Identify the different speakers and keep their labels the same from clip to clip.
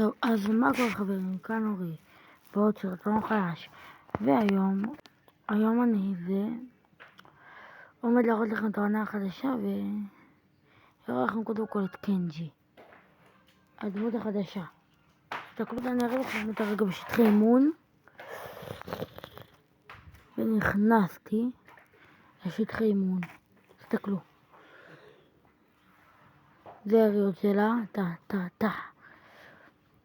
Speaker 1: טוב, אז מה כל חברים, כאן אורי, בעוד סרטון חדש, והיום אני עומד להראות לכם את העונה החדשה, ויראה לכם קודם כל את קנג'י, הדמות החדשה. תסתכלו, אני אראה לכם את הרגע בשטחי אימון, ונכנסתי לשטחי אימון, תסתכלו. זה הריאות שלה,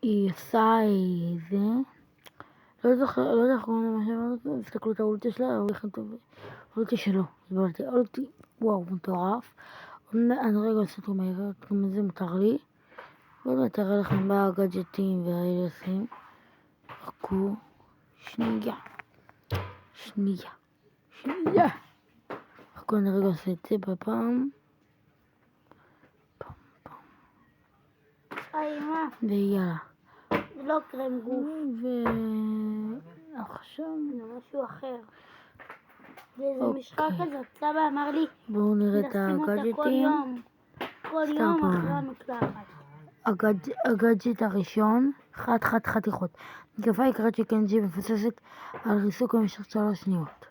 Speaker 1: היא עושה זה, לא זוכר מה שאמרת, תסתכלו את האולטי שלה, האולטי שלו, האולטי, וואו, מטורף. אני רגע עושה אותו מהר, כמו זה מותר לי. ועוד מעט אראה לכם בגאדג'טים והאלה עושים. חכו, שנייה. חכו, אני רגע עושה את זה בפעם. ויאללה.
Speaker 2: זה לא קרם גוף.
Speaker 1: ועכשיו
Speaker 2: זה משהו אחר. זה איזה משחק כזאת, סבא אמר לי
Speaker 1: בואו נראה את הגאדג'טים.
Speaker 2: כל יום אחרי המקלחת.
Speaker 1: הגאדג'ט הראשון, חתיכות. מתקפה עיקרית של קנג'י מבוססת על ריסוק במשך 3 שניות.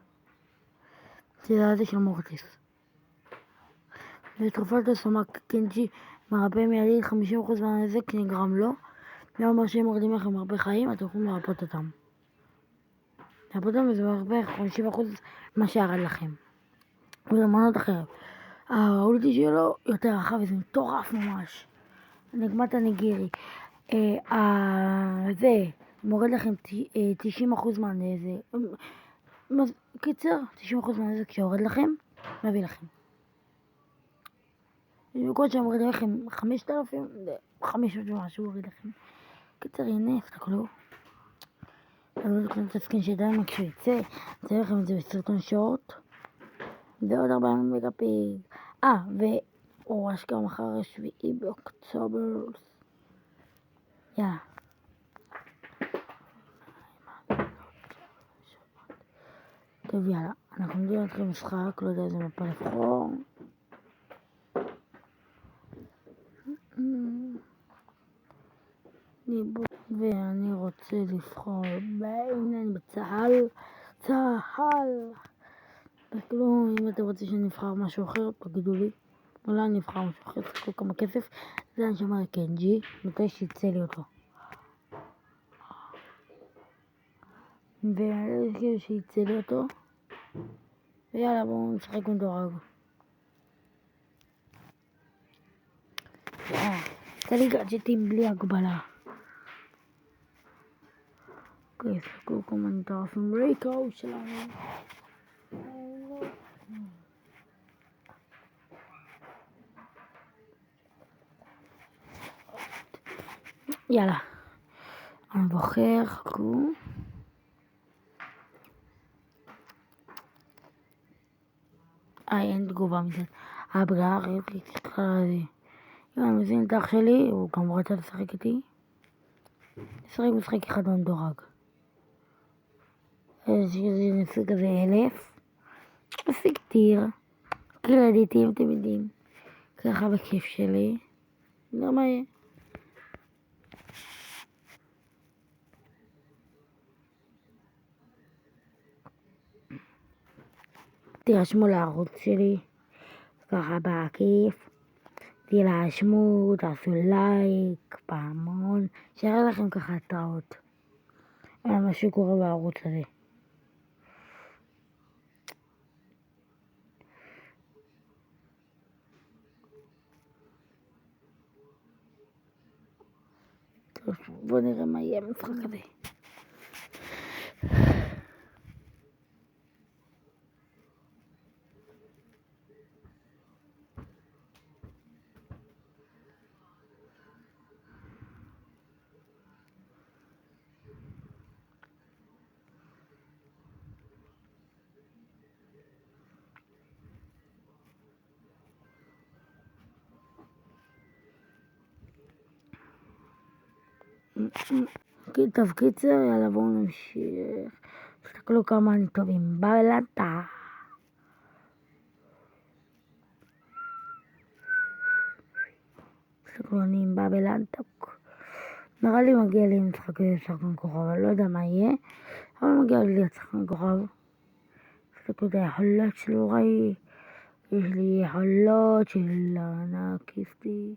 Speaker 1: זה של מורטיס. בתרופת הסומק קנג'י מרפא מיידית 50% מהנזק שנגרם לו. זה אומר שהם מורדים לכם הרבה חיים, אתם יכולים לרפות אותם. וזה בערך 50% מה שירד לכם. ולמנות אחרת. האולטי שלו יותר רחב וזה מטורף ממש. נגמת הניגירי. זה מורד לכם 90% מהנזק. קיצר, 90% מהנזק שיורד לכם, מביא לכם. במקום שמורד לכם 5,000, 500 ומשהו הוריד לכם. קיצר, הנה, תסתכלו. אני לא את הסקין שדיים כשהוא יצא, נצא לכם את זה בסרטון שורט. ועוד 4 מגה-פיק. והוא אשכרה מחר 7 באוקטובר. יאללה. טוב, יאללה. אנחנו נדבר אתכם משחק, לא יודע איזה מפה לבחור. ואני רוצה לבחור בעניין בצהל. תסתכלו, אם אתם רוצים שנבחר משהו אחר, תגידו לי. אולי אני אבחר משהו אחר, תסתכלו כמה כסף. זה אני שומע קנג'י, מתי שיצא לי אותו. וכאילו שיצא לי אותו. ויאללה, בואו נשחק מדורג. יצא לי גאדג'טים בלי הגבלה. אוקיי, תסתכלו כמה נטרף עם רייקו שלנו. יאללה, אני בוחר, חכו. אין תגובה מזה. הבריאה ראיתי תתחיל לזה. אם אני מזין את אח שלי, הוא גם רצה לשחק איתי. נשחק משחק אחד במדורג. נשיג כזה 1,000. נשיג טיר. קרדיטים, אתם יודעים. ככה בכיף שלי. נראה מה יהיה. תירשמו לערוץ שלי. ככה בכיף. תירשמו, תעשו לייק, פעמון. שיראה לכם ככה התראות. על מה שקורה בערוץ הזה. טוב, בואו נראה מה יהיה המשחק הזה. טוב, קיצר, יאללה בואו נמשיך. תסתכלו כמה אני טוב עם בלנטה. תסתכלו, אני עם בבלנטה. נראה לי מגיע לי משחק שחקן כוכב, אני לא יודע מה יהיה, אבל מגיע לי שחקן כוכב. תסתכלו את היכולות של אורי, יש לי יכולות של ענקיסטי.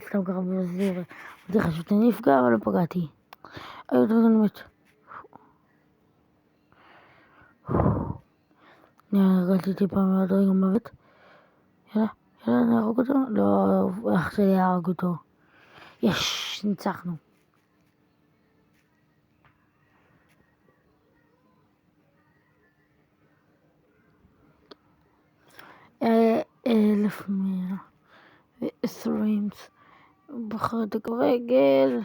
Speaker 1: סתם ככה בזיר, זה חשוב שאני נפגע, אבל לא פגעתי. יותר זה מת. הרגעתי טיפה מאוד רגע מוות. יאללה, נהרוג אותו? לא, אח שלי יהרג אותו. יש, ניצחנו. אלף מאה ועשרים. בחרתי כרגל.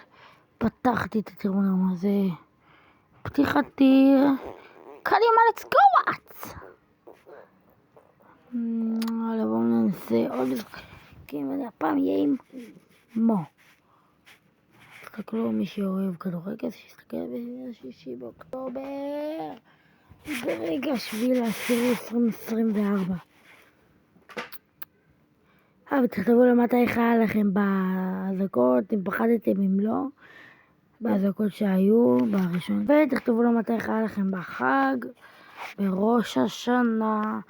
Speaker 1: פתחתי את הטרמונום הזה. פתיחת טיר. קדימה, let's go what? בואו ננסה עוד משחקים, הפעם יהיה עם מו. תסתכלו, מי שאוהב כדורגל, שיסתכל ב-6 באוקטובר. ברגע 7/10/2024. ותכתבו למטה איך היה לכם באזעקות, אם פחדתם אם לא, באזעקות שהיו בראשון. ותכתבו למטה איך היה לכם בחג, בראש השנה.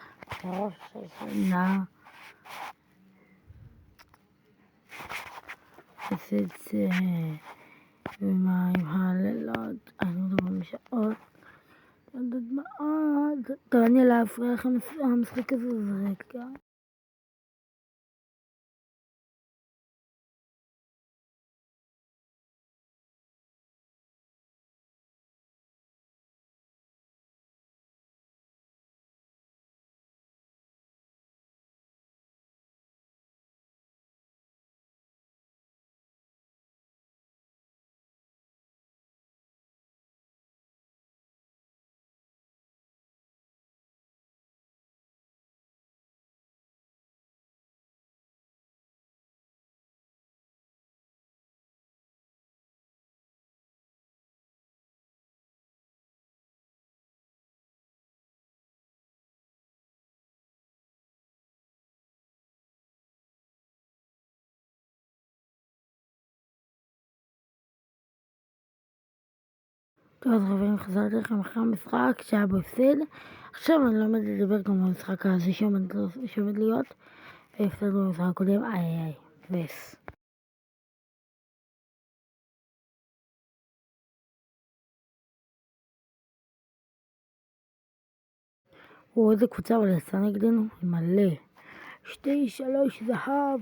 Speaker 1: עושה את זה במים הלילות, אני מדבר משעות, טוב, אני לא אפריע לכם המשחק הזה, זה רגע. טוב, אז חברים, חזרתי לכם אחרי המשחק שהיה בו הפסד. עכשיו אני לא עומד לדבר גם על המשחק הזה שעומד להיות. הפסדנו במשחק הקודם, וס. איזה קבוצה אבל יצא נגדנו, מלא. 2-3 זהב.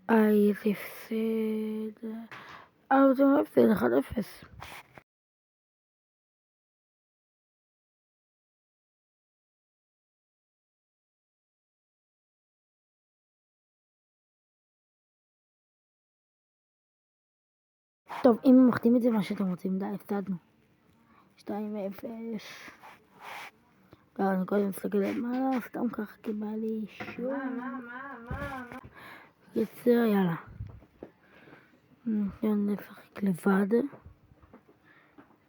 Speaker 1: איזה הפסד. אבל זה לא הפסד, 1-0. טוב, אם הם מחתים את זה מה שאתם רוצים, די, הפסדנו. 2-0. לא, אני קודם מסתכל למעלה, סתם ככה כי בא לי אישור. יצר, יאללה. נשחק לבד.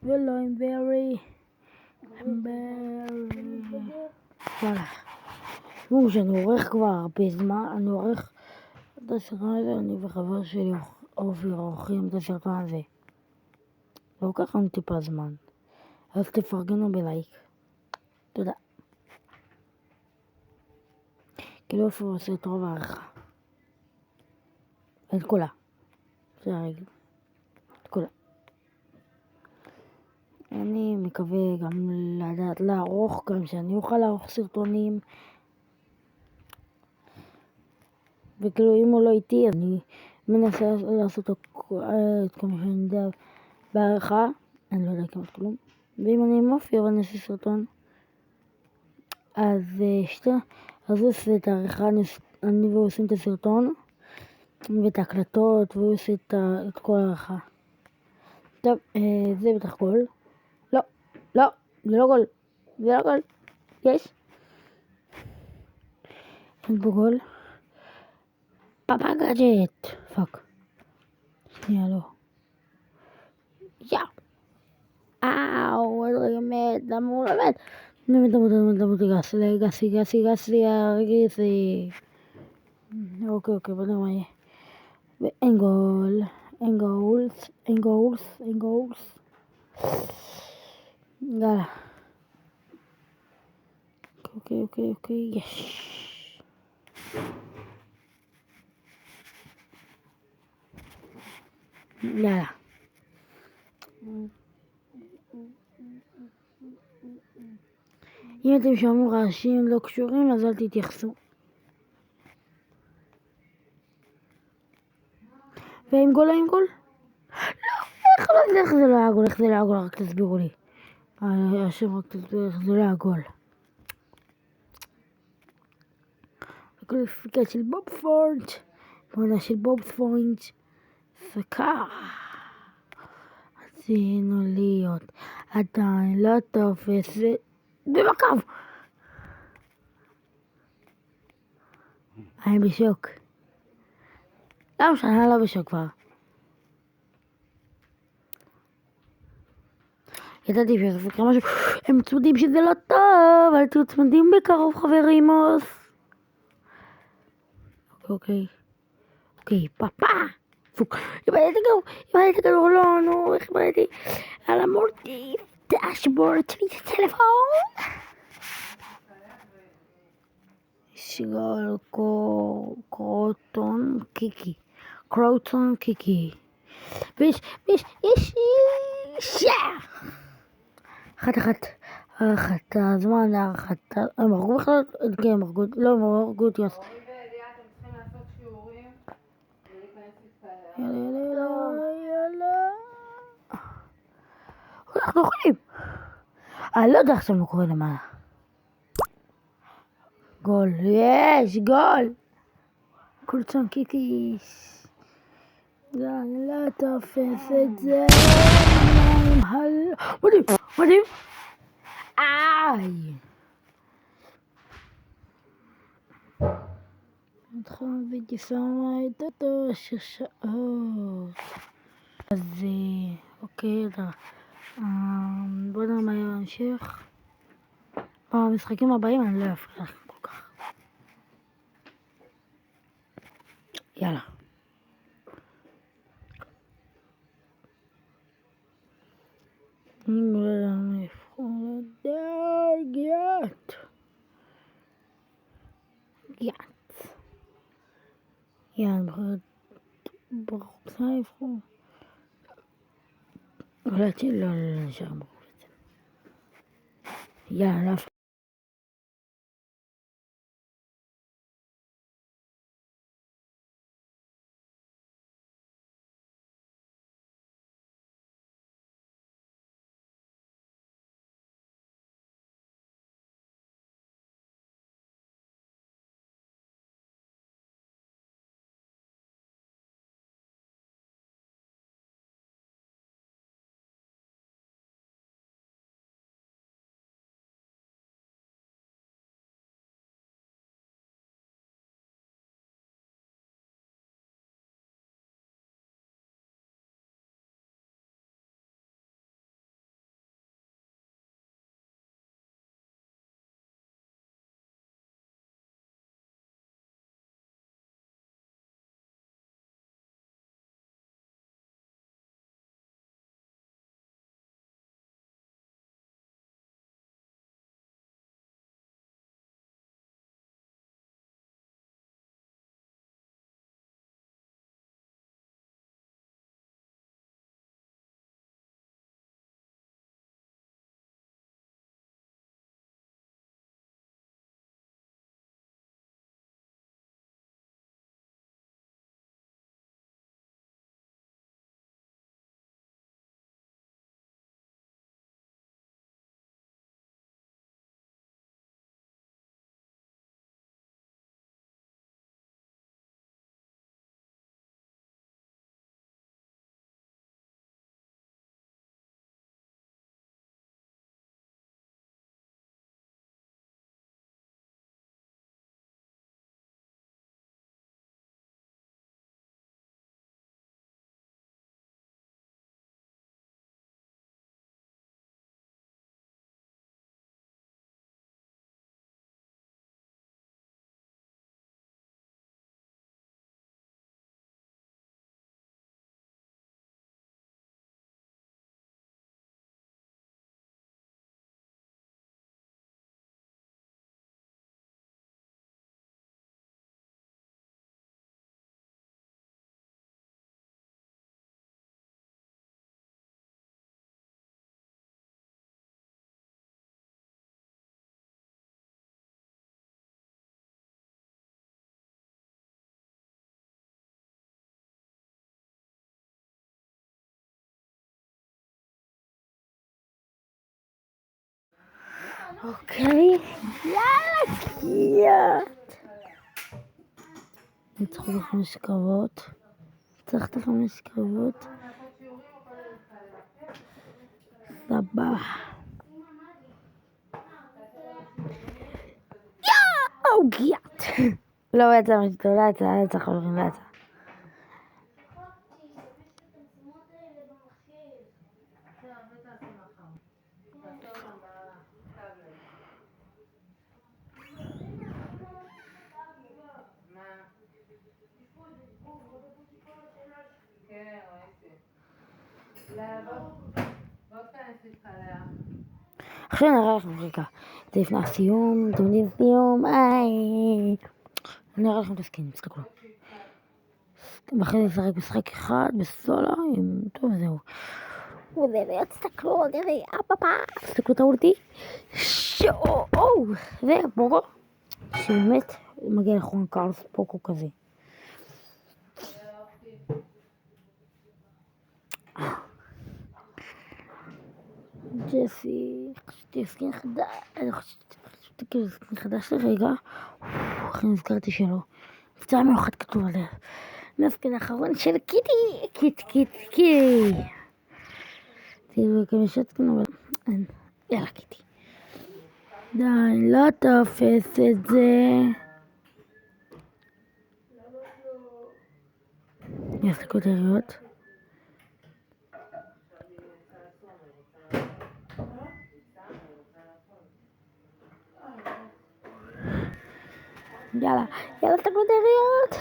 Speaker 1: ולא עם ברי. יאללה. תשמעו שאני עורך כבר הרבה זמן, אני עורך את הסרטון הזה, אני וחבר שלי אופיר עורכים את הסרטון הזה. לא לוקח לנו טיפה זמן. אז תפרגנו בלייק. תודה. כאילו אופיר עושה את רוב הערכה. את כולה. זה הרגל. את כולה. אני מקווה גם לדעת לערוך, גם שאני אוכל לערוך סרטונים. וכאילו אם הוא לא איתי אז אני מנסה לעשות את כל מה שאני יודע בעריכה, אני לא יודע כמעט כלום. ואם אני מופיע ואני אעשה סרטון, אז הוא עושה את העריכה, אני והוא עושים את הסרטון ואת ההקלטות, והוא עושה את כל העריכה. טוב, זה בטח גול. לא, לא, זה לא גול. זה לא גול. יש. אין פה גול. פאפה גאדג'ט. פאק. שנייה, לא. יא. אאו, עוד רגע מת. למה הוא לא מת? נמת, גסי, הרגסי. אוקיי, בוא נראה מה יהיה. ואין גול. אין גולס. יאללה. אוקיי, יש. יאללה. אם אתם שומעים רעשים לא קשורים, אז אל תתייחסו. ואם גול? לא, איך זה לא היה גול, רק תסבירו לי. השם רק תסביר איך זה לא היה גול. הקלסיפיקה של בוב פורט, בעונה של בוב פורט, רצינו להיות, עדיין לא תופס, ובקו! אני בשוק. למה שאני לא בשוק כבר? ידעתי שזה יקרה משהו, הם צמודים שזה לא טוב, אל תהיו צמודים בקרוב חברים, אוקיי, פאפה, פוק, איבדתי את הכדור, לא, נו, איך איבדתי, על המורטי, דשבורד, תביא את הטלפון. שיגול קרוטון קיקי. ויש, אחת. הזמן, הם הרגו בכלל? כן, הם הרגו, לא, הם הרגו אותי.
Speaker 3: אתם צריכים לעשות שיעורים ולהיכנס להתפלל.
Speaker 1: יאללה. אנחנו יכולים. אני לא יודע עכשיו מה קורה למעלה. גול, יש, גול. קולצון קיקיס. לא תופס את זה. מדהים. איי. התחלנו וידאו שמה את אותו 6 שעות. אז אוקיי, בוא נראה מה יהיה בהמשך. במשחקים הבאים אני לא אפריע לכם כל כך. יאללה. אני לא יודע מה יבחר לדרגת. יאללה, בחרת ברחוצה יבחר. אולי לא נשאר ברחוצה. יאללה, אוקיי, יאללה קריאות. ניצחו ב5 קרבות. ניצחתי 5 קרבות. סבבה. יואו, גיאת. לא יצא משהו, לא יצא חברים, לא יצא. עכשיו נראה לכם רגע, זה לפני הסיום, אתם יודעים סיום, נראה לכם את הסקינים, תסתכלו. ואחרי זה נשחק משחק אחד בסולו, טוב זהו. וזה, תסתכלו, נראה, תסתכלו את האולטי. זה פוקו, שבאמת מגיע לחון קארלס פוקו כזה. ג'סי, חשבתי סקין חדש, אני חשבתי כאילו סקין חדש לרגע, אחרי נזכרתי שלא. מבצע מיוחד כתוב עליה. הסקין האחרון של קיטי. תראו כמה שתקנו, אבל אין. יאללה קיטי. די, לא תופס את זה. יש לי כותריות. יאללה את הכותריות.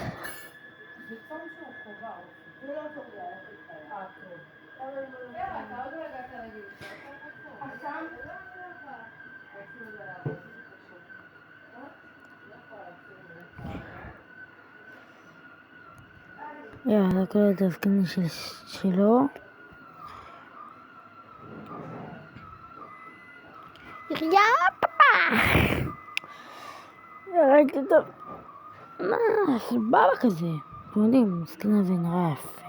Speaker 1: יאללה, כל את הסקנים שלו. ראיתי אותו. סבבה כזה. אתם יודעים, הסקין הזה נראה יפה.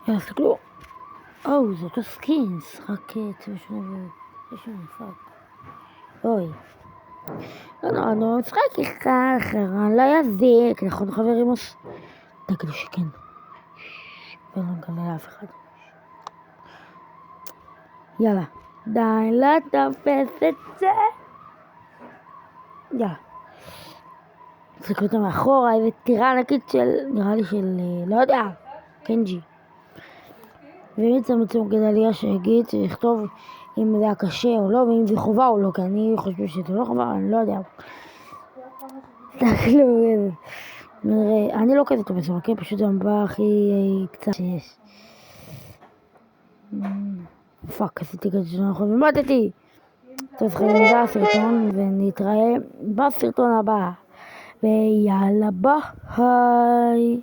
Speaker 1: יאללה, תסתכלו. זה אותו סקינס, רק צבע שונה ושונה נפרד. אוי. לא משחק אחר, אני לא יזיק, נכון חברים? תגידו שכן. ולא נגלה לאף אחד. יאללה. די, לא תופס את זה. יאללה. תסתכלו אותה מאחורה, איזה טירה ענקית של, נראה לי של, לא יודע, קנג'י. ומצמצום גדליה שיגיד, לכתוב אם זה היה קשה או לא, ואם זה חובה או לא, כי אני חושב שזה לא חובה, אני לא יודע. תסתכלו, נראה, אני לא כזה טוב בזה, אוקיי? פשוט זה המבע הכי קצת שיש. פאק, עשיתי כזה שלא נכון, ומתתי! טוב חברים, זה הסרטון, ונתראה בסרטון הבא. ויאללה ביי!